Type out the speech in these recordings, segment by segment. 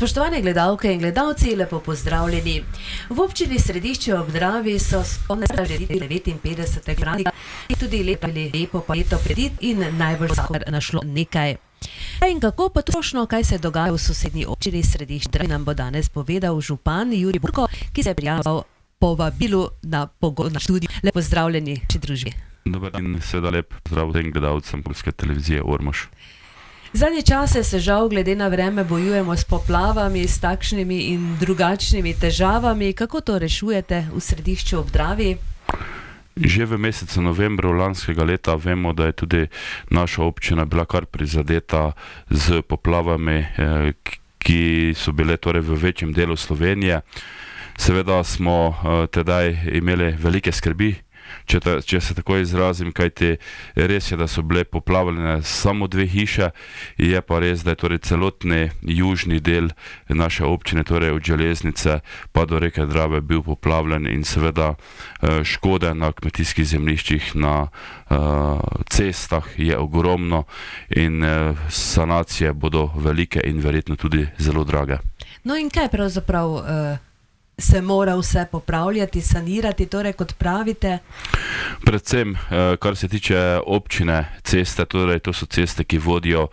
Spoštovane gledalke in gledalci, lepo pozdravljeni. V občini Središče ob Dravi so spomnili narediti 59. gradnika in tudi lepo leto predit in najbolj našlo nekaj. In kako potrošno, kaj se dogaja v sosednji občini Središče Dravi, nam bo danes povedal župan Jurij Burko, ki se je prijavil povabilu na pogovor študij. Lepo pozdravljeni či družbi. Dobar dan, seveda lep pozdrav vsem gledalcem Poljske televizije Ormož. Zadnje čase se žal glede na vreme bojujemo s poplavami, s takšnimi in drugačnimi težavami. Kako to rešujete v Središču ob Dravi? Že v mesecu novembru lanskega leta vemo, da je tudi naša občina bila kar prizadeta z poplavami, ki so bile torej v večjem delu Slovenije. Seveda smo tedaj imeli velike skrbi, če se tako izrazim, kajti res je, da so bile poplavljene samo 2 hiše, je pa res, da je torej celotni južni del naše občine, torej od železnice pa do reke Drave bil poplavljen in seveda škode na kmetijskih zemljiščih, na cestah je ogromno in sanacije bodo velike in verjetno tudi zelo drage. No in kaj pravzaprav se mora vse popravljati, sanirati, torej kot pravite? Predvsem, kar se tiče občine, ceste, torej to so ceste, ki vodijo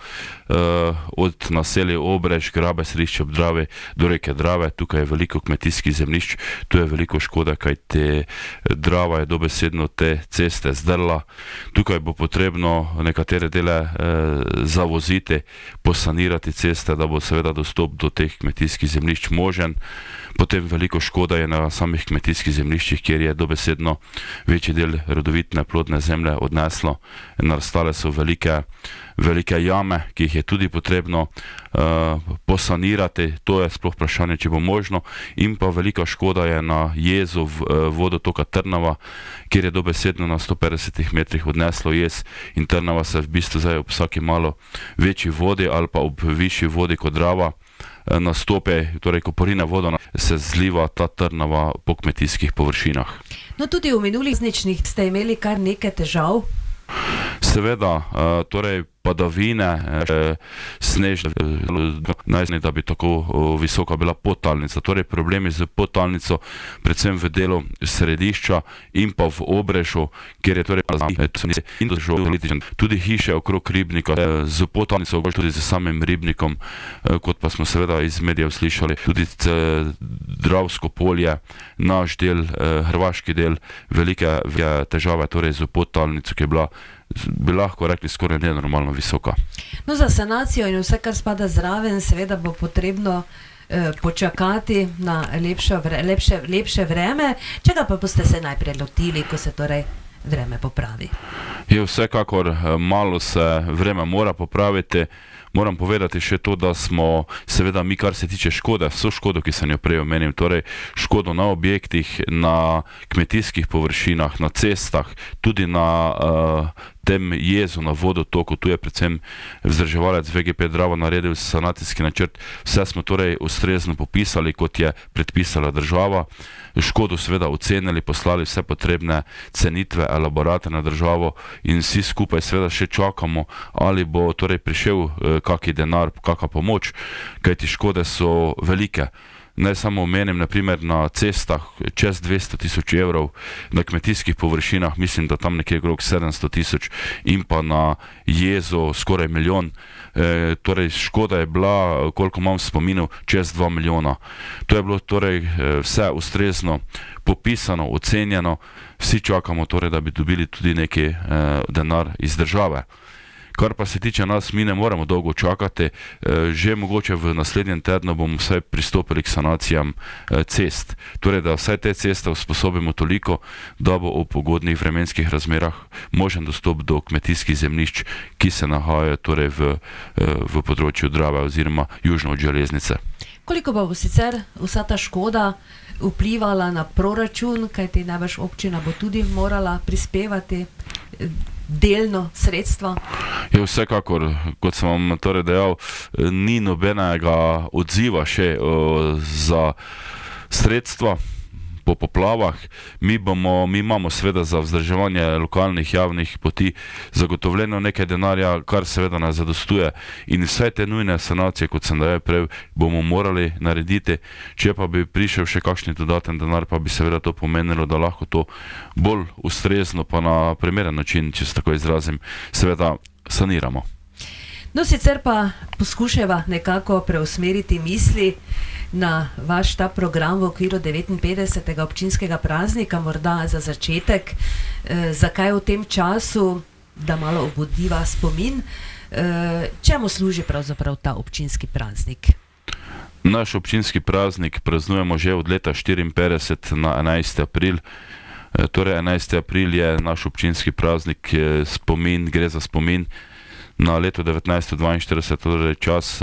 od naselja Obrež, Grabe, Središče ob Dravi do reke Drave. Tukaj je veliko kmetijskih zemljišč, tu je veliko škoda, kajti Drava je dobesedno te ceste zdrla. Tukaj bo potrebno nekatere dele zavoziti, posanirati ceste, da bo seveda dostop do teh kmetijskih zemljišč možen. Potem veliko škoda je na samih kmetijskih zemljiščih, kjer je dobesedno večji del rodovitne plodne zemlje odneslo. Nastale so velike jame, ki jih je tudi potrebno posanirati. To je sploh vprašanje, če bo možno. In pa velika škoda je na jezu vodotoka Trnava, kjer je dobesedno na 150 metrih odneslo jez in Trnava se v bistvu zdaj ob vsaki malo večji vodi ali pa ob višji vodi kot Drava nastope, torej ko porine voda, se zliva ta Trnava po kmetijskih površinah. No tudi v minulih zničnih ste imeli kar nekaj težav? Seveda, torej padavine, snež, da bi tako visoka bila podtalnica. Torej problemi z podtalnico, predvsem v delu Središča in pa v Obrežu, kjer je torej tudi hiše okrog ribnika z podtalnico, tudi z samim ribnikom, kot pa smo seveda iz medijev slišali, tudi Dravsko polje, naš del, hrvaški del, velike težave torej z podtalnico, ki je bila, bi lahko rekli, skoraj nenormalno visoka. No, za sanacijo in vse, kar spada zraven, seveda bo potrebno počakati na lepše vreme. Čega pa boste se najprej lotili, ko se torej vreme popravi? Je vsekakor malo se vreme mora popraviti. Moram povedati še to, da smo seveda mi, kar se tiče škode, vso škodo, ki sem jo prej omenil, torej škodo na objektih, na kmetijskih površinah, na cestah, tudi na tem jezu, na vodotoku, tu je predvsem vzdrževalec VGP Drava naredil sanacijski načrt. Vse smo torej ustrezno popisali, kot je predpisala država. Škodo seveda ocenili, poslali vse potrebne cenitve, elaborate na državo in vsi skupaj seveda še čakamo, ali bo torej prišel kaki denar, kaka pomoč, kajti škode so velike. Naj samo omenim, naprimer na cestah čez 200 000 evrov, na kmetijskih površinah mislim, da tam nekje okrog 700 000 in pa na jezu skoraj 1 milijon. Torej škoda je bila, koliko imam v spominu, čez 2 milijona. To je bilo torej vse ustrezno popisano, ocenjeno. Vsi čakamo torej, da bi dobili tudi neki denar iz države. Kar pa se tiče nas, mi ne moramo dolgo čakati, že mogoče v naslednjem tednu bomo vsaj pristopili k sanacijam cest. Torej, da vsaj te ceste usposobimo toliko, da bo v pogodnih vremenskih razmerah možen dostop do kmetijskih zemljišč, ki se nahajajo torej v področju Drave oziroma južno od železnice. Koliko bo sicer vsa ta škoda vplivala na proračun, kajti najbrž občina bo tudi morala prispevati delno sredstva? Je vsekakor, kot sem vam torej dejal, ni nobenega odziva še za sredstva. po poplavah. Mi imamo seveda za vzdrževanje lokalnih javnih poti zagotovljeno nekaj denarja, kar seveda nas zadostuje, in vse te nujne sanacije, kot sem dejal prej, bomo morali narediti. Če pa bi prišel še kakšni dodaten denar, pa bi seveda to pomenilo, da lahko to bolj ustrezno pa na primeren način, če se tako izrazim, seveda saniramo. No, sicer pa poskušava nekako preusmeriti misli na vaš ta program v okviru 59. občinskega praznika, morda za začetek, zakaj v tem času, da malo obudiva spomin, čemu služi pravzaprav ta občinski praznik? Naš občinski praznik praznujemo že od leta 1954 na 11. april. Torej 11. april je naš občinski praznik, spomin, gre za spomin na leto 1942, torej čas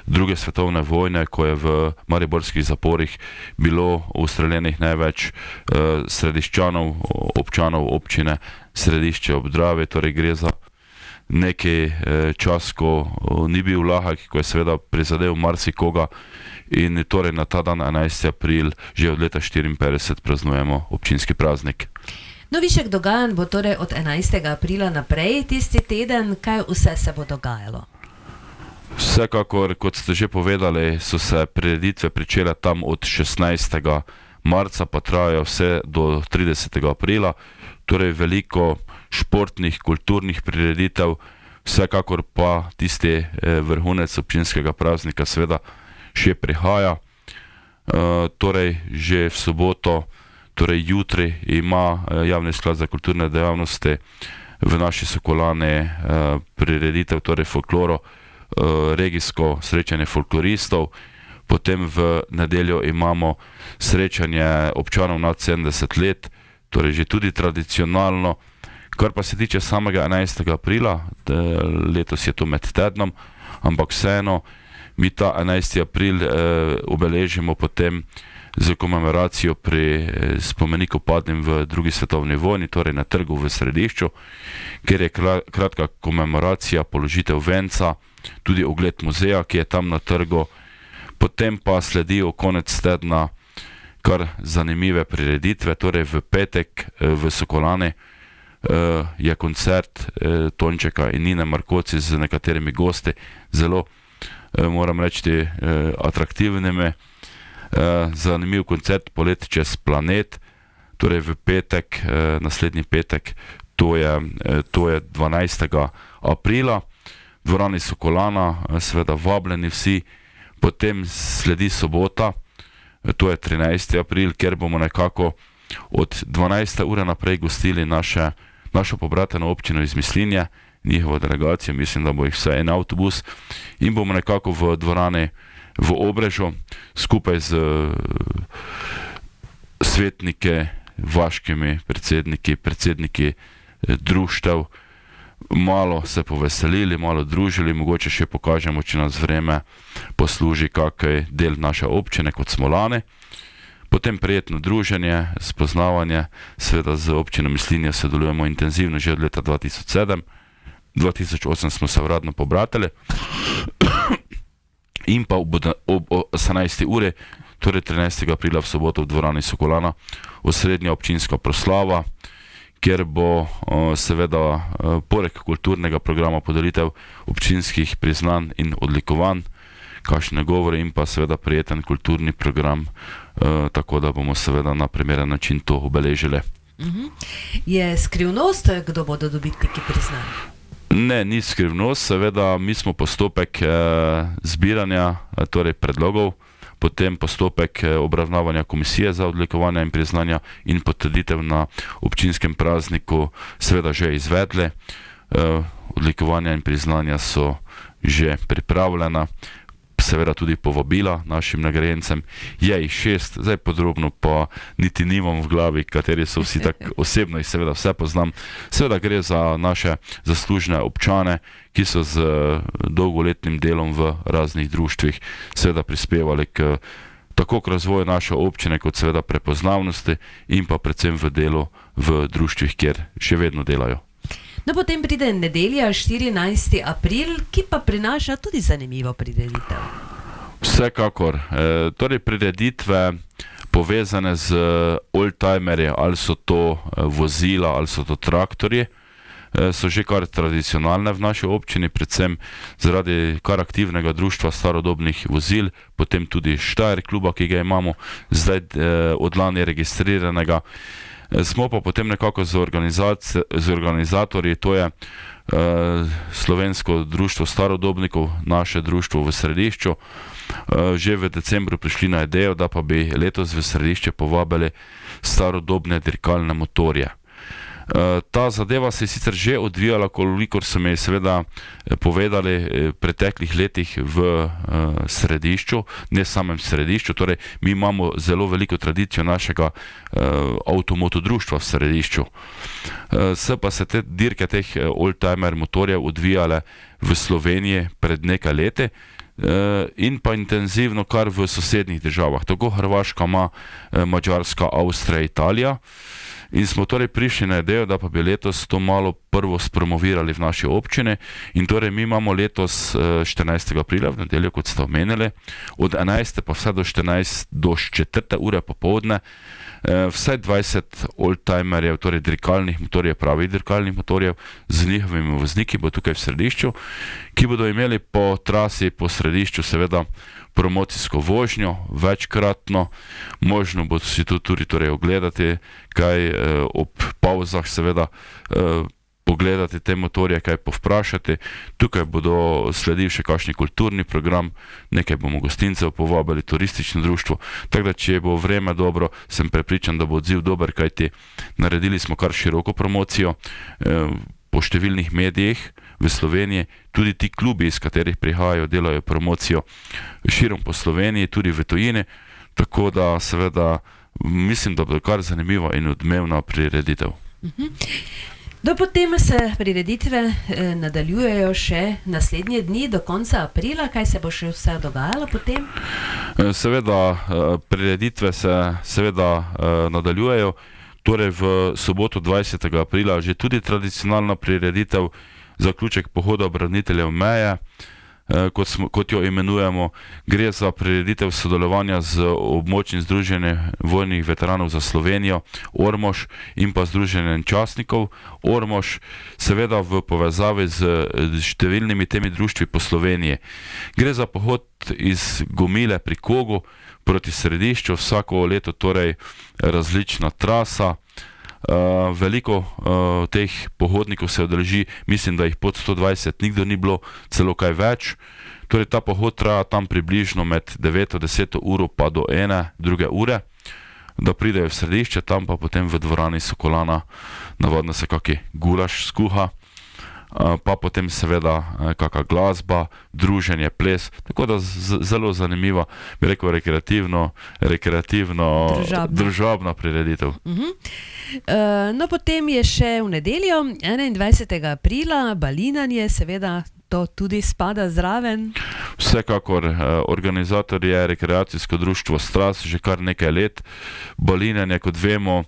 druge svetovne vojne, ko je v mariborskih zaporih bilo ustreljenih največ središčanov, občanov občine Središče ob Dravi. Torej gre za neki čas, ko ni bil lahek, ko je seveda prizadel marsikoga, in torej na ta dan 11. april že od leta 1954 praznujemo občinski praznik. No, višek dogajanj bo torej od 11. aprila naprej tisti teden. Kaj vse se bo dogajalo? Vsekakor, kot ste že povedali, so se prireditve pričele tam od 16. marca, pa trajajo vse do 30. aprila. Torej veliko športnih, kulturnih prireditev, vsekakor pa tisti vrhunec občinskega praznika seveda še prihaja. Torej že v soboto, torej jutri, ima Javni sklad za kulturne dejavnosti v naši Sokolani prireditev, torej folkloro, regijsko srečanje folkloristov. Potem v nedeljo imamo srečanje občanov nad 70 let, torej že tudi tradicionalno. Kar pa se tiče samega 11. aprila, letos je to med tednom, ampak vseeno, mi ta 11. april obeležimo potem z komemoracijo pri spomeniku padlim v drugi svetovni vojni, torej na trgu v Središču, kjer je kratka komemoracija, položitev venca, tudi ogled muzeja, ki je tam na trgu. Potem pa sledijo konec tedna kar zanimive prireditve, torej v petek v Sokolani je koncert Tončeka in Nine Markoci z nekaterimi gosti, zelo, moram reči, atraktivnimi. Zanimiv koncert Polet čez planet, torej v petek, naslednji petek, to je 12. aprila, v dvorani Sokolana, seveda vabljeni vsi. Potem sledi sobota, to je 13. april, kjer bomo nekako od 12. ure naprej gostili našo pobrateno občino iz Mislinje, njihovo delegacijo, mislim, da bo jih vse en avtobus, in bomo nekako v dvorani v Obrežu skupaj z svetniki, vaškimi predsedniki društev malo se poveselili, malo družili, mogoče še pokažemo, če nas vreme posluži, kakaj del naše občine, kot smo lani. Potem prijetno druženje, spoznavanje, seveda z občino Mislinje sodelujemo intenzivno že od leta 2007. 2008 smo se uradno pobratili. In pa ob 18. uri, torej 13. aprila v soboto v dvorani Sokolana, osrednja občinska proslava, kjer bo seveda poleg kulturnega programa podelitev občinskih priznanj in odlikovanj, kakšne govore in pa seveda prijeten kulturni program, tako da bomo seveda na primeren način to obeležili. Je skrivnost, kdo bodo dobitniki priznanj? Ne, ni skrivnost, seveda mi smo postopek zbiranja, torej predlogov, potem postopek obravnavanja komisije za odlikovanja in priznanja in potrditev na občinskem prazniku seveda že izvedli. Odlikovanja in priznanja so že pripravljena, seveda tudi povabila našim nagrajencem. Je jih 6, zdaj podrobno pa niti nimam v glavi, kateri so vsi, tak osebno jih seveda vse poznam. Seveda gre za naše zaslužne občane, ki so z dolgoletnim delom v raznih društvih seveda prispevali tako k razvoju naše občine, kot seveda prepoznavnosti in pa predvsem v delu v društvih, kjer še vedno delajo. No, potem pride nedelja, 14. april, ki pa prinaša tudi zanimivo prireditev. Vsekakor. Torej prireditve povezane z oldtimerji, ali so to vozila, ali so to traktorji, so že kar tradicionalne v naši občini, predvsem zaradi kar aktivnega društva starodobnih vozil, potem tudi Štajer kluba, ki ga imamo zdaj od lani registriranega. Smo pa potem nekako z organizatorji, to je Slovensko društvo starodobnikov, naše društvo v Središču, že v decembru prišli na idejo, da pa bi letos v Središče povabili starodobne dirkalne motorje. Ta zadeva se je sicer že odvijala, kolikor so mi seveda povedali v preteklih letih v Središču, ne samem Središču, torej mi imamo zelo veliko tradicijo našega avtomotodruštva v Središču. Pa se te dirke teh oldtimer motorjev odvijale v Sloveniji pred nekaj leti in pa intenzivno kar v sosednjih državah, tako Hrvaška ima, Madžarska, Avstrija, Italija. In smo torej prišli na idejo, da pa bi letos to malo prvo spromovirali v naši občini. In torej mi imamo letos 14. aprila, v nedeljo, kot ste omenili, od 11. pa vse do 14. do 4. ure popovdne, vsaj 20 oldtimerjev, torej dirkalnih motorjev, pravih dirkalnih motorjev, z njihovimi vozniki bo tukaj v Središču, ki bodo imeli po trasi po Središču seveda promocijsko vožnjo, večkratno, možno bo si to tudi torej ogledati, kaj ob pauzah seveda pogledati te motorje, kaj povprašati. Tukaj bodo sledil še kakšni kulturni program, nekaj bomo gostincev povabili, turistično društvo, tako da če bo vreme dobro, sem prepričan, da bo odziv dober, kajti naredili smo kar široko promocijo po številnih medijih v Sloveniji, tudi ti klubi, iz katerih prihajajo, delajo promocijo širom po Sloveniji, tudi v tujini, tako da seveda mislim, da bo kar zanimiva in odmevna prireditev. Do potem se prireditve nadaljujejo še naslednje dni do konca aprila. Kaj se bo še vse dogajalo potem? Seveda, prireditve se seveda nadaljujejo. Torej v soboto 20. aprila že tudi tradicionalna prireditev, zaključek pohoda braniteljev meje, kot jo imenujemo. Gre za prireditev sodelovanja z območnim združenjem vojnih veteranov za Slovenijo Ormož in pa združenjem častnikov Ormož, seveda v povezavi z številnimi temi društvi po Sloveniji. Gre za pohod iz Gomile pri Kogu proti Središču, vsako leto torej različna trasa. Veliko teh pohodnikov se udeleži, mislim, da jih pod 120 nikdo ni bilo, celo kaj več. Torej ta pohod traja tam približno med 9-10 uro pa do 1-2 ure, da pridejo v Središče, tam pa potem v dvorani Sokolana navadno se kaki gulaš skuha, pa potem seveda kakšna glasba, druženje, ples, tako da zelo zanimiva, bi rekel rekreativno družabna prireditev. No, potem je še v nedeljo, 21. aprila, balinanje, seveda to tudi spada zraven. Vsekakor, organizator je rekreacijsko društvo Stras že kar nekaj let. Balinanje, kot vemo,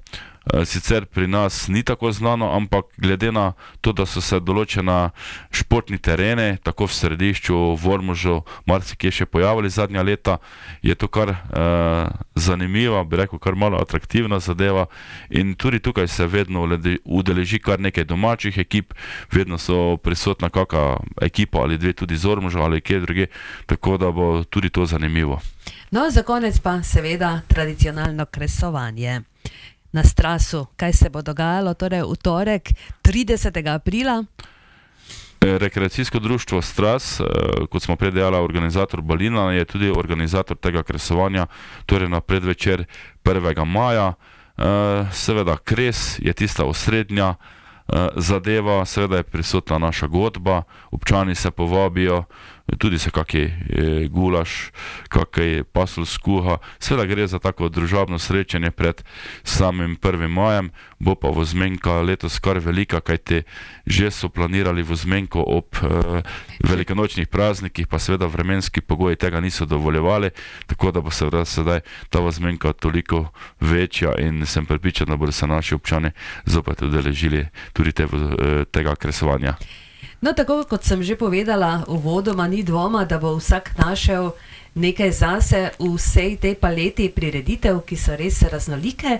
sicer pri nas ni tako znano, ampak glede na to, da so se določena športni terene, tako v Središču, v Ormožu, marsikje še pojavili zadnja leta, je to kar zanimiva, bi rekel, kar malo atraktivna zadeva in tudi tukaj se vedno udeleži kar nekaj domačih ekip, vedno so prisotna kakšna ekipa ali dve tudi z Ormoža ali kje druge, tako da bo tudi to zanimivo. No, za konec pa seveda tradicionalno kresovanje. Na Strasu, kaj se bo dogajalo, torej v torek 30. aprila? Rekreacijsko društvo Stras, kot smo prej dejali, organizator balina, je tudi organizator tega kresovanja, torej na predvečer 1. maja. Seveda kres je tista osrednja zadeva, seveda je prisotna naša godba, občani se povabijo, tudi se kaki gulaš, kaki pasulj skuha, seveda gre za tako družabno srečanje pred samim 1. majem, bo pa vozmenka letos kar velika, kajti že so planirali vozmenko ob velikonočnih praznikih, pa seveda vremenski pogoji tega niso dovoljevali, tako da bo seveda sedaj ta vozmenka toliko večja in sem prepričan, da bodo se naši občani zopet udeležili tudi tega kresovanja. No, tako kot sem že povedala uvodoma, ni dvoma, da bo vsak našel nekaj zase v vsej tej paleti prireditev, ki so res raznolike.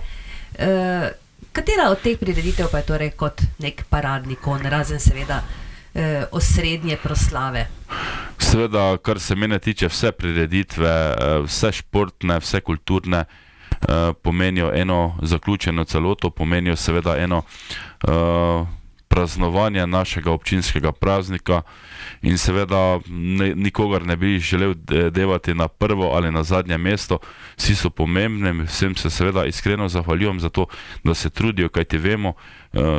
Katera od teh prireditev pa je torej kot nek paradni konj, razen seveda osrednje proslave? Seveda, kar se mene tiče, vse prireditve, vse športne, vse kulturne pomenijo eno zaključeno celoto, pomenijo seveda eno praznovanje našega občinskega praznika in seveda nikogar ne bi želel devati na prvo ali na zadnje mesto. Vsi so pomembni, vsem se seveda iskreno zahvaljujem za to, da se trudijo, kajti vemo,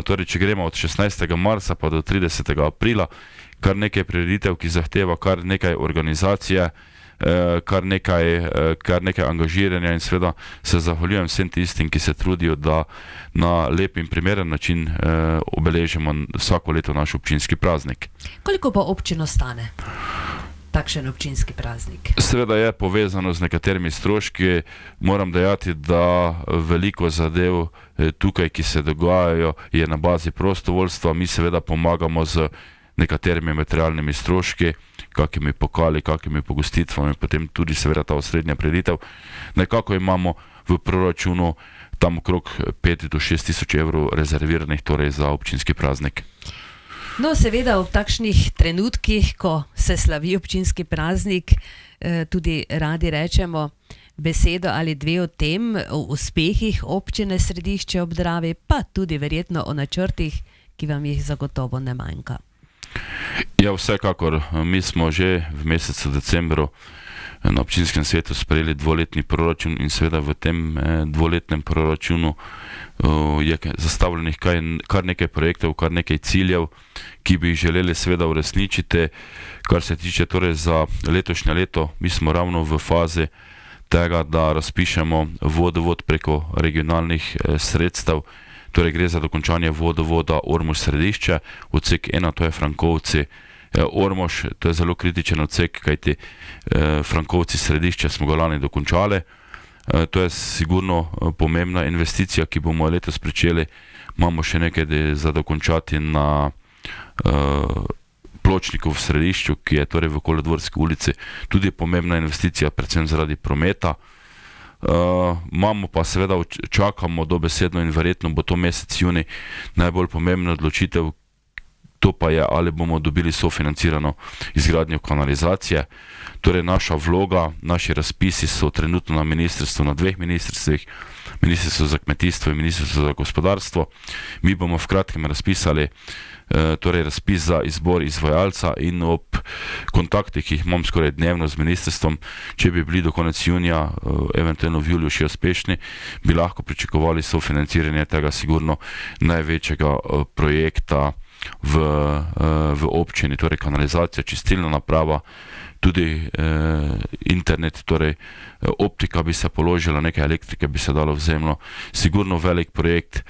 torej če gremo od 16. marca pa do 30. aprila, kar nekaj prireditev, ki zahteva kar nekaj organizacije, kar nekaj angažiranja in seveda se zahvaljujem vsem tistim, ki se trudijo, da na lep in primeren način obeležimo vsako leto naš občinski praznik. Koliko pa občino stane takšen občinski praznik? Seveda je povezano z nekaterimi stroški. Moram dejati, da veliko zadev tukaj, ki se dogajajo, je na bazi prostovoljstva. Mi seveda pomagamo z nekaterimi materialnimi stroški, kakimi pokali, kakimi pogostitvami, potem tudi seveda ta osrednja prireditev. Nekako imamo v proračunu tam okrog 5 do 6 tisoč evrov rezerviranih torej za občinski praznik. No, seveda v takšnih trenutkih, ko se slavi občinski praznik, tudi radi rečemo besedo ali dve o tem, o uspehih občine Središče ob Dravi, pa tudi verjetno o načrtih, ki vam jih zagotovo ne manjka. Ja, vsekakor. Mi smo že v mesecu decembru na občinskem svetu sprejeli dvoletni proračun in seveda v tem dvoletnem proračunu je zastavljenih kar nekaj projektov, kar nekaj ciljev, ki bi jih želeli seveda uresničiti. Kar se tiče torej za letošnje leto, mi smo ravno v fazi tega, da razpišemo vodovod preko regionalnih sredstev. Torej gre za dokončanje vodovoda Ormož Središče, odsek 1, to je Frankovci Ormož, to je zelo kritičen odsek, kajti Frankovci Središče smo ga lani dokončali. To je sigurno pomembna investicija, ki bomo letos pričeli. Imamo še nekaj za dokončati na pločniku v Središču, ki je torej v Kolodvorski ulici, tudi pomembna investicija, predvsem zaradi prometa. Imamo pa seveda, čakamo dobesedno in verjetno bo to mesec juni najbolj pomembna odločitev, to pa je, ali bomo dobili sofinancirano izgradnjo kanalizacije. Torej naša vloga, naši razpisi so trenutno na ministrstvu, na dveh ministrstvih, Ministrstvo za kmetijstvo in Ministrstvo za gospodarstvo. Mi bomo v kratkem razpisali torej razpis za izbor izvajalca in ob kontaktih, ki jih imam skoraj dnevno z ministrstvom, če bi bili do konec junija, eventualno v juliju še uspešni, bi lahko pričakovali sofinanciranje tega sigurno največjega projekta v občini, torej kanalizacija, čistilna naprava, tudi internet, torej optika bi se položila, nekaj elektrike bi se dalo v zemljo, sigurno velik projekt.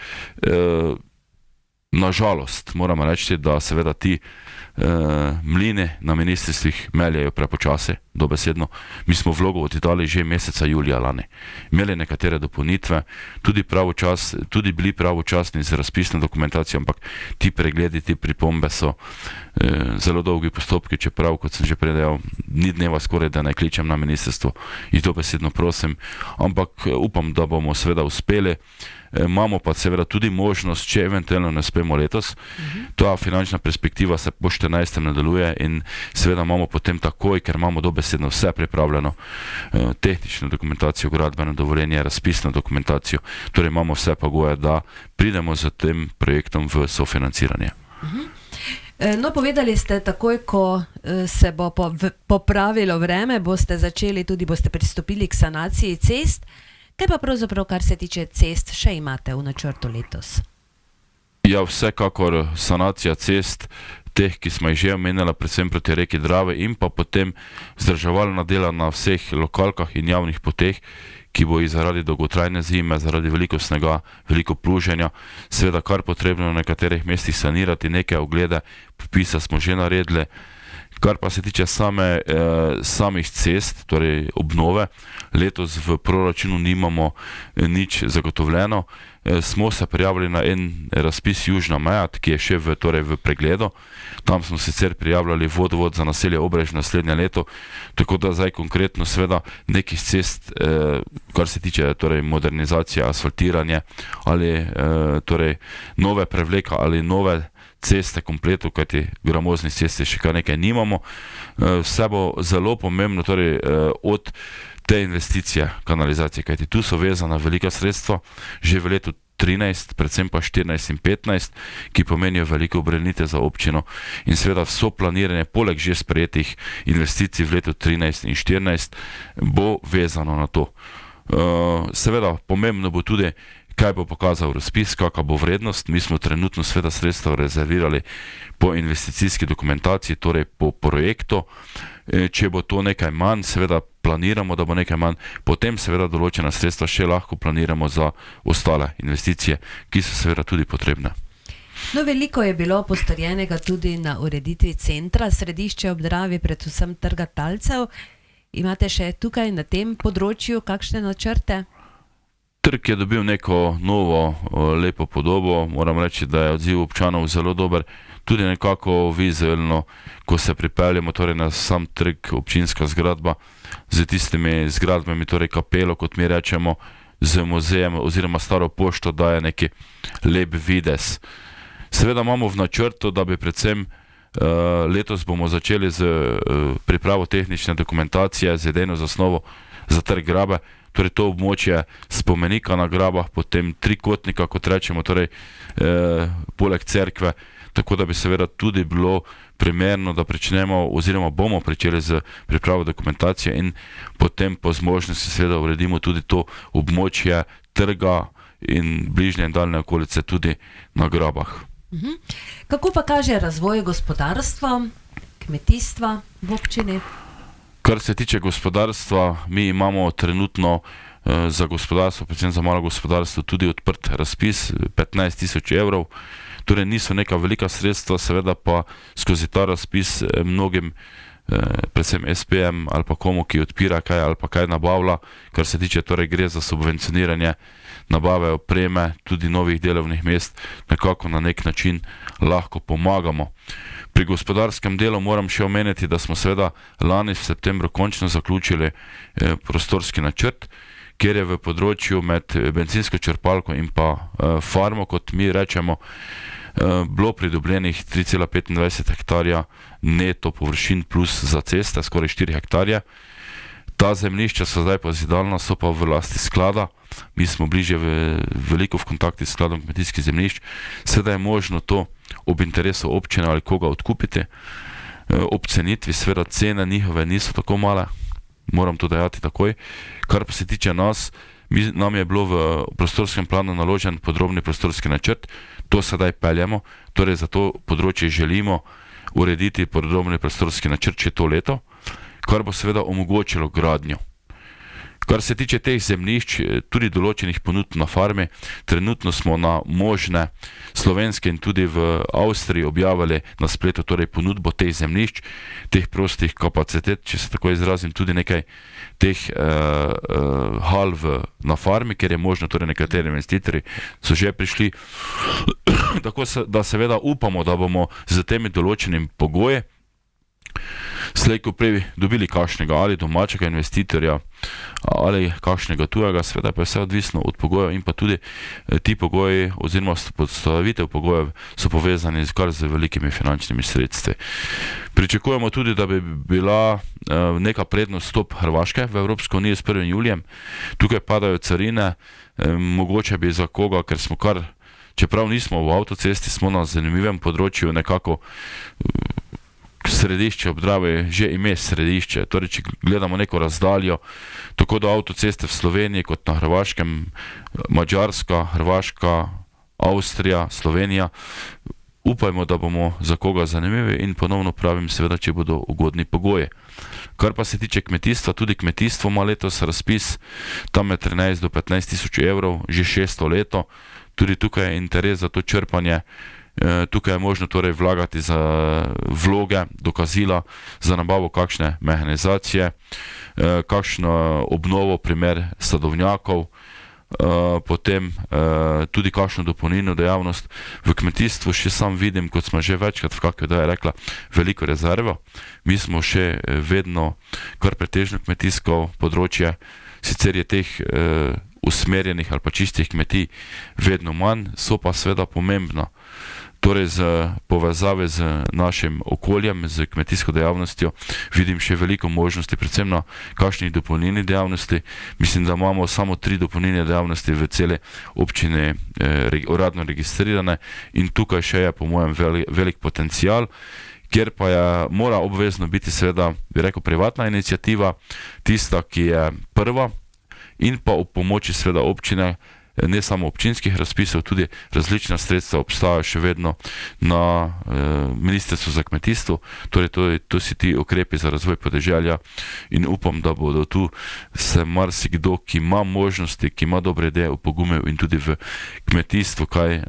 Nažalost, moramo reči, da seveda ti mline na ministrstvih meljejo prepočasi, dobesedno. Mi smo vlogo oddali že meseca julija lani. Imeli nekatere dopolnitve, tudi bili pravočasni z razpisno dokumentacijo, ampak ti pregledi, ti pripombe so zelo dolgi postopki, čeprav, kot sem že predajal, ni dneva skoraj, da ne kličem na ministrstvo in dobesedno prosim, ampak upam, da bomo seveda uspeli. Imamo pa seveda tudi možnost, če eventualno ne uspemo letos, ta finančna perspektiva se po 14. nadaljuje in seveda imamo potem takoj, ker imamo dobesedno vse pripravljeno, tehnično dokumentacijo, gradbeno dovoljenje, razpisno dokumentacijo, torej imamo vse pogoje, da pridemo z tem projektom v sofinanciranje. No, povedali ste, takoj, ko se bo popravilo vreme, boste pristopili k sanaciji cest. Kaj pa pravzaprav, kar se tiče cest, še imate v načrtu letos? Ja, vsekakor sanacija cest, teh, ki smo jih že omenjali, predvsem proti reki Drave in pa potem vzdrževalna dela na vseh lokalkah in javnih poteh, ki bo zaradi dolgotrajne zime, zaradi veliko snega, veliko pluženja, seveda kar potrebno na nekaterih mestih sanirati, neke oglede popisa smo že naredili, Kar pa se tiče samih cest, torej obnove, letos v proračunu nimamo nič zagotovljeno. Smo se prijavili na en razpis Južna meja, ki je še v pregledu. Tam smo sicer prijavljali vodovod za naselje Obrež naslednje leto, tako da zdaj konkretno seveda nekih cest, kar se tiče torej modernizacije, asfaltiranje ali torej nove prevleka ali nove ceste kompletu, kajti gramoznih cest še kar nekaj nimamo. Vse bo zelo pomembno torej od te investicije kanalizacije, kajti tu so vezana velika sredstva, že v letu 13, predvsem pa 14 in 15, ki pomenijo veliko obremenitev za občino in seveda vso planiranje, poleg že sprejetih investicij v letu 13 in 14, bo vezano na to. Seveda pomembno bo tudi, kaj bo pokazal razpis, kakva bo vrednost. Mi smo trenutno seveda sredstva rezervirali po investicijski dokumentaciji, torej po projektu. Če bo to nekaj manj, seveda planiramo, da bo nekaj manj, potem seveda določena sredstva še lahko planiramo za ostale investicije, ki so seveda tudi potrebne. No, veliko je bilo postorjenega tudi na ureditvi centra Središče ob Dravi, predvsem Trga Talcev. Imate še tukaj na tem področju kakšne načrte? Trg je dobil neko novo, lepo podobo. Moram reči, da je odziv občanov zelo dober. Tudi nekako vizualno, ko se pripeljemo torej na sam trg, občinska zgradba, z tistimi zgradbami, torej kapelo, kot mi rečemo, z muzejem oziroma staro pošto, daje neki lep videz. Seveda imamo v načrtu, da bi predvsem letos bomo začeli z pripravo tehnične dokumentacije, z idejno zasnovo za trg Grabe, torej to območje spomenika na Grabah, potem trikotnika, kot rečemo, torej poleg cerkve, tako da bi seveda tudi bilo primerno, da pričnemo oziroma bomo pričeli z pripravo dokumentacije in potem po zmožnosti seveda uredimo tudi to območje trga in bližnje in daljne okolice tudi na Grabah. Kako pa kaže razvoj gospodarstva, kmetijstva v občini? Kar se tiče gospodarstva, mi imamo trenutno za gospodarstvo, predvsem za malo gospodarstvo, tudi odprt razpis 15.000 evrov. Torej niso neka velika sredstva, seveda pa skozi ta razpis mnogim, predvsem SPM ali pa komu, ki odpira kaj ali pa kaj nabavlja, kar se tiče, torej gre za subvencioniranje nabave opreme, tudi novih delovnih mest, nekako na nek način lahko pomagamo. Pri gospodarskem delu moram še omeniti, da smo seveda lani v septembru končno zaključili prostorski načrt, kjer je v področju med bencinsko črpalko in pa farmo, kot mi rečemo, bilo pridobljenih 3,25 hektarja neto površin plus za ceste, skoraj 4 hektarje. Ta zemljišča so zdaj pozidalna, so pa v lasti sklada. Mi smo bliže veliko v kontakti s skladom kmetijskih zemljišč. Seveda je možno to ob interesu občine ali koga odkupiti. Ob cenitvi, seveda cene njihove niso tako male, moram to dejati takoj. Kar pa se tiče nas, nam je bilo v prostorskem planu naložen podrobni prostorski načrt, to sedaj peljemo, torej za to področje želimo urediti podrobni prostorski načrt še to leto, kar bo seveda omogočilo gradnjo. Kar se tiče teh zemljišč, tudi določenih ponudb na farmi, trenutno smo na možne slovenske in tudi v Avstriji objavili na spletu torej ponudbo teh zemljišč, teh prostih kapacitet, če se tako izrazim, tudi nekaj teh hal na farmi, kjer je možno, torej nekateri investitorji so že prišli, tako da seveda upamo, da bomo z temi določenimi pogoji slej ko prej dobili kakšnega ali domačega investitorja ali kakšnega tujega, seveda pa je vse odvisno od pogojev in pa tudi ti pogoji oziroma postavitev pogojev so povezani kar z velikimi finančnimi sredstvi. Pričakujemo tudi, da bi bila neka prednost vstop Hrvaške v Evropsko unijo s 1. julijem. Tukaj padajo carine, mogoče bi za koga, ker smo kar, čeprav nismo v avtocesti, smo na zanimivem področju, nekako Središče ob Dravi že ime središče, torej če gledamo neko razdaljo, tako do avtoceste v Sloveniji kot na Hrvaškem, Madžarska, Hrvaška, Avstrija, Slovenija, upajmo, da bomo za koga zanimivi in ponovno pravim, seveda, če bodo ugodni pogoji. Kar pa se tiče kmetijstva, tudi kmetijstvo ima letos razpis, tam je 13 do 15 tisoč evrov, že 600 leto, tudi tukaj je interes za to črpanje Tukaj je možno torej vlagati za vloge, dokazila za nabavo kakšne mehanizacije, kakšno obnovo, primer sadovnjakov, potem tudi kakšno dopolnilno dejavnost. V kmetijstvu še sam vidim, kot smo že večkrat v kakšni oddaji rekla, veliko rezervo. Mi smo še vedno kar pretežno kmetijsko področje, sicer je teh usmerjenih ali pa čistih kmetij vedno manj, so pa seveda pomembno. Torej z povezave z našim okoljem, z kmetijsko dejavnostjo vidim še veliko možnosti, predvsem na kakšnih dopolnilnih dejavnosti. Mislim, da imamo samo 3 dopolnilne dejavnosti v cele občine uradno registrirane in tukaj še je po mojem velik potencial, kjer pa mora obvezno biti seveda, bi rekel, privatna iniciativa, tista, ki je prva, in pa ob pomoči seveda občine, ne samo občinskih razpisov, tudi različna sredstva obstajajo še vedno na Ministrstvu za kmetijstvo, torej to si ti ukrepi za razvoj podeželja in upam, da bodo tu se marsikdo, ki ima možnosti, ki ima dobre ideje, opogumil in tudi v kmetijstvo kaj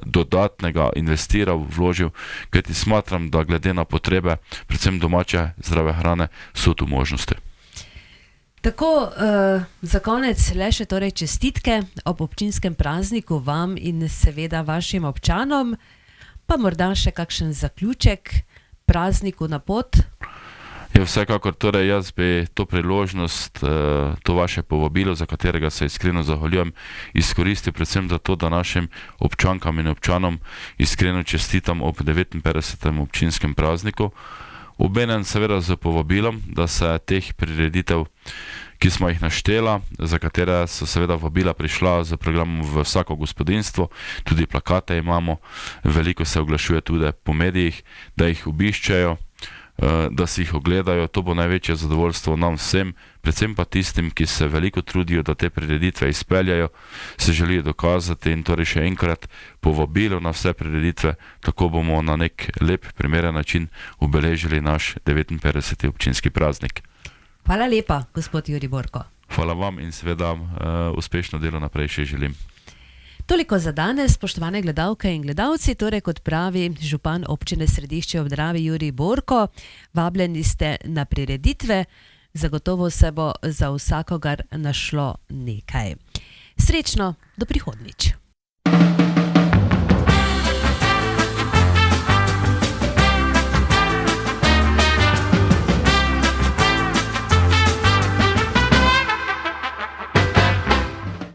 dodatnega investiral, vložil, kajti smatram, da glede na potrebe, predvsem domače zdrave hrane, so tu možnosti. Tako, za konec le še torej čestitke ob občinskem prazniku vam in seveda vašim občanom, pa morda še kakšen zaključek prazniku na pot. Ja, vsekakor, torej jaz bi to priložnost, to vaše povabilo, za katerega se iskreno zahvaljujem, izkoristil predvsem za to, da našim občankam in občanom iskreno čestitam ob 59. občinskem prazniku. Obenem seveda z povabilom, da se teh prireditev, ki smo jih naštela, za katere so seveda vabila prišla z programom v vsako gospodinstvo, tudi plakate imamo, veliko se oglašuje tudi po medijih, da jih obiščejo, da si jih ogledajo. To bo največje zadovoljstvo nam vsem, predvsem pa tistim, ki se veliko trudijo, da te prireditve izpeljajo, se želijo dokazati in torej še enkrat povabilo na vse prireditve, tako bomo na nek lep, primeren način obeležili naš 59. občinski praznik. Hvala lepa, gospod Jurij Borko. Hvala vam in seveda uspešno delo naprej še želim. Toliko za danes, spoštovane gledalke in gledalci, torej kot pravi župan občine Središče ob Dravi Jurij Borko, vabljeni ste na prireditve, zagotovo se bo za vsakogar našlo nekaj. Srečno, do prihodnjič.